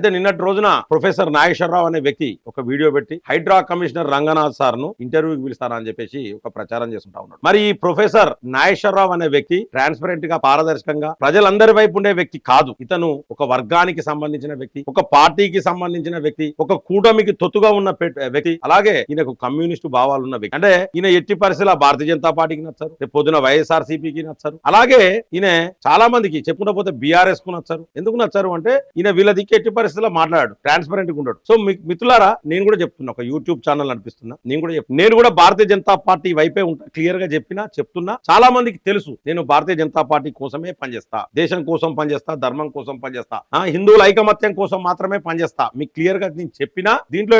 అయితే నిన్నటి రోజున ప్రొఫెసర్ నాగేశ్వరరావు అనే వ్యక్తి ఒక వీడియో పెట్టి హైడ్రా కమిషనర్ రంగనాథ్ సార్ ను ఇంటర్వ్యూకి పిలుస్తారా అని చెప్పేసి ఒక ప్రచారం చేస్తుంటా ఉన్నాడు. మరి ఈ ప్రొఫెసర్ నాగేశ్వరరావు అనే వ్యక్తి ట్రాన్స్పరెంట్ గా, పారదర్శకంగా ప్రజలందరి వైపు ఉండే వ్యక్తి కాదు. ఇతను ఒక వర్గానికి సంబంధించిన వ్యక్తి, ఒక పార్టీకి సంబంధించిన వ్యక్తి, ఒక కూటమికి తొత్తుగా ఉన్న వ్యక్తి. అలాగే ఈయనకు కమ్యూనిస్టు భావాలు ఉన్న వ్యక్తి. అంటే ఈయన ఎట్టి పరిస్థితుల్లో భారతీయ జనతా పార్టీకి నచ్చారు, రేపు పొద్దున వైఎస్ఆర్సీపీకి నచ్చారు. అలాగే ఈయన చాలా మందికి చెప్పుకుంటూ పోతే బీఆర్ఎస్ కు నచ్చారు. ఎందుకు నచ్చారు అంటే ఈయన వీళ్ళ దిక్కు ఎట్టి పరిస్థితుల్లో మాట్లాడాడు, ట్రాన్స్పరెంట్ గా ఉన్నాడు. సో మిత్రులారా, నేను కూడా చెప్తున్నా, ఒక యూట్యూబ్ ఛానల్ అనిపిస్తున్నా, నేను కూడా భారతీయ జనతా పార్టీ వైపే ఉంటా. క్లియర్ గా చెప్తున్నా. చాలా మందికి తెలుసు నేను భారతీయ జనతా పార్టీ కోసమే పనిచేస్తా, దేశం కోసం పనిచేస్తా, ధర్మం కోసం పనిచేస్తా, హిందువుల ఐకమత్యం కోసం మాత్రమే పనిచేస్తా. మీకు క్లియర్ గా నేను చెప్పినా దీంట్లో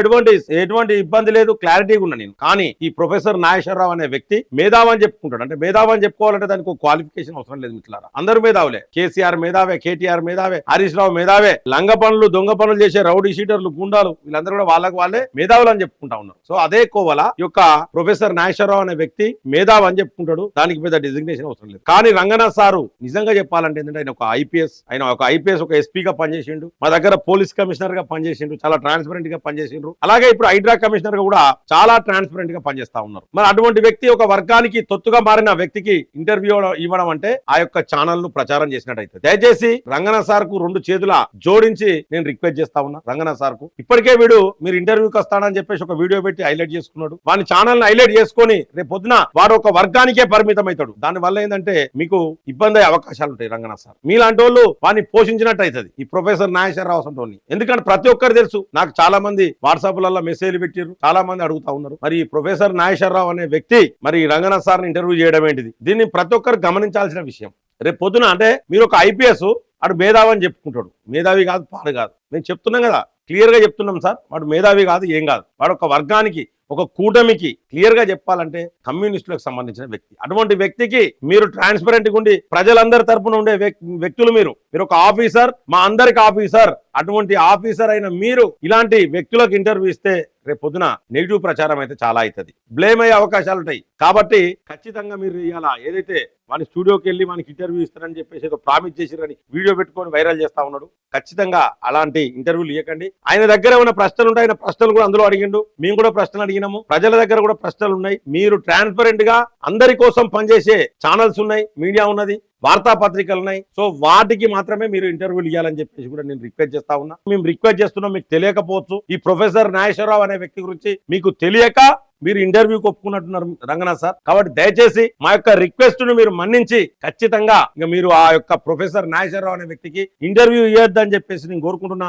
ఎటువంటి ఇబ్బంది లేదు, క్లారిటీగా ఉన్నా నేను. కానీ ఈ ప్రొఫెసర్ నాగేశ్వరరావు అనే వ్యక్తి మేధావి అని చెప్పుకుంటాడు. అంటే మేధావి అని చెప్పుకోవాలంటే దానికి ఒక క్వాలిఫికేషన్ అవసరం లేదు మిత్రులారా. అందరూ మేధావులే. కేసీఆర్ మేధావే, కేటీఆర్ మేధావే, హరీష్ రావు మేధావే, లంగ పనులు, దొంగ పనులు చేసే రౌడీ షీటర్లు, గుండాలు, వీళ్ళందరూ కూడా వాళ్ళే మేధావులు అని చెప్పుకుంటా ఉన్నారు. సో అదే కోవల యొక్క ప్రొఫెసర్ నాగేశ్వరరావు అనే వ్యక్తి మేధావి అని చెప్పుకుంటాడు. దానికి పెద్ద డిజిగ్నేషన్ అవసరం లేదు. కానీ రంగనాథ్ సారు నిజంగా చెప్పాలంటే ఏంటంటే ఆయన ఒక ఐపీఎస్ ఒక ఎస్పీగా పనిచేసిండు, మా దగ్గర పోలీస్ కమిషనర్ గా పనిచేసిండు, చాలా ట్రాన్స్పరెంట్ గా పనిచేసిండ్రు. అలాగే ఇప్పుడు హైడ్రా కమిషనర్ గా కూడా చాలా ట్రాన్స్పరెంట్ గా పనిచేస్తా ఉన్నారు. మరి అటువంటి వ్యక్తి ఒక వర్గానికి తొత్తుగా మారిన వ్యక్తికి ఇంటర్వ్యూ ఇవ్వడం అంటే ఆ యొక్క ఛానల్ ను ప్రచారం చేసినట్టయితే దయచేసి రంగనాథ్ సార్ కు 2 చేతుల జోడించి నేను రిక్వెస్ట్ చేస్తా ఉన్నా. రంగనాథ్ సార్ కు ఇప్పటికే మీరు ఇంటర్వ్యూకి వస్తాడని చెప్పేసి ఒక వీడియో పెట్టి హైలైట్ చేసుకున్నాడు. వాని ఛానల్ ని హైలైట్ చేసుకొని రేపు పొద్దున వాడు ఒక వర్గానికే పరిమితం అవుతాడు. దాని వల్ల ఏంటంటే మీకు ఇబ్బంది అయ్యే అవకాశాలు ఉంటాయి. రంగనాథ్ సార్ మీలాంటి వాళ్ళు వాడిని పోషించినట్టు అవుతుంది ఈ ప్రొఫెసర్ నాగేశ్వరరావు సంతోని. ఎందుకంటే ప్రతి ఒక్కరు తెలుసు, నాకు చాలా మంది వాట్సాప్లలో మెసేజ్లు పెట్టారు, చాలా మంది అడుగుతా ఉన్నారు, మరి ఈ ప్రొఫెసర్ నాగేశ్వరరావు అనే వ్యక్తి మరి రంగనాథ్ సార్ ఇంటర్వ్యూ చేయడం ఏంటిది? దీన్ని ప్రతి ఒక్కరు గమనించాల్సిన విషయం. రేపు పొద్దున అంటే మీరు ఒక ఐపీఎస్ వాడు మేధావి అని చెప్పుకుంటాడు, మేధావి కాదు, పాడు కాదు. నేను చెప్తున్నాం కదా, క్లియర్ గా చెప్తున్నాం సార్, వాడు మేధావి కాదు, ఏం కాదు. వాడు ఒక వర్గానికి, ఒక కూటమికి క్లియర్ గా చెప్పాలంటే కమ్యూనిస్టులకు సంబంధించిన వ్యక్తి. అటువంటి వ్యక్తికి మీరు ట్రాన్స్పరెంట్ గా ఉండి ప్రజలందరి తరపున ఉండే వ్యక్తులు మీరు ఒక ఆఫీసర్, మా అందరికి ఆఫీసర్. అటువంటి ఆఫీసర్ అయిన మీరు ఇలాంటి వ్యక్తులకు ఇంటర్వ్యూ ఇస్తే రేపు పొద్దున నెగిటివ్ ప్రచారం అయితే చాలా అవుతుంది, బ్లేమ్ అయ్యే అవకాశాలు ఉంటాయి. కాబట్టి ఖచ్చితంగా మీరు ఇవాళ ఏదైతే వాని స్టూడియోకి వెళ్ళి మనకి ఇంటర్వ్యూ ఇస్తారని చెప్పేసి ఏదో ప్రామిస్ చేసిరని వీడియో పెట్టుకొని వైరల్ చేస్తా ఉన్నాడు. ఖచ్చితంగా అలాంటి ఇంటర్వ్యూలు ఇవ్వకండి. ఆయన దగ్గర ఉన్న ప్రశ్నలు ఉంటాయి, ఆయన ప్రశ్నలు కూడా అందులో అడిగిండు, మేము కూడా ప్రశ్నలు అడిగినాము, ప్రజల దగ్గర కూడా ప్రశ్నలు ఉన్నాయి. మీరు ట్రాన్స్పరెంట్ గా అందరి కోసం పనిచేసే ఛానల్స్ ఉన్నాయి, మీడియా ఉన్నది, వార్తాపత్రికలు ఉన్నాయి. సో వాటికి మాత్రమే మీరు ఇంటర్వ్యూలు ఇవ్వాలని చెప్పేసి కూడా నేను రిక్వెస్ట్ చేస్తా ఉన్నా. మేము రిక్వెస్ట్ చేస్తున్నాం, మీకు తెలియకపోవచ్చు ఈ ప్రొఫెసర్ నాగేశ్వరరావు అనే వ్యక్తి గురించి మీకు తెలియక మీరు ఇంటర్వ్యూకి ఒప్పుకున్నట్టున్నారు రంగనాథ్ సార్. కాబట్టి దయచేసి మా యొక్క రిక్వెస్ట్ ను మీరు మన్నించి ఖచ్చితంగా ఇక మీరు ఆ యొక్క ప్రొఫెసర్ నాగేశ్వరరావు అనే వ్యక్తికి ఇంటర్వ్యూ ఇవ్వద్దని చెప్పేసి నేను కోరుకుంటున్నా.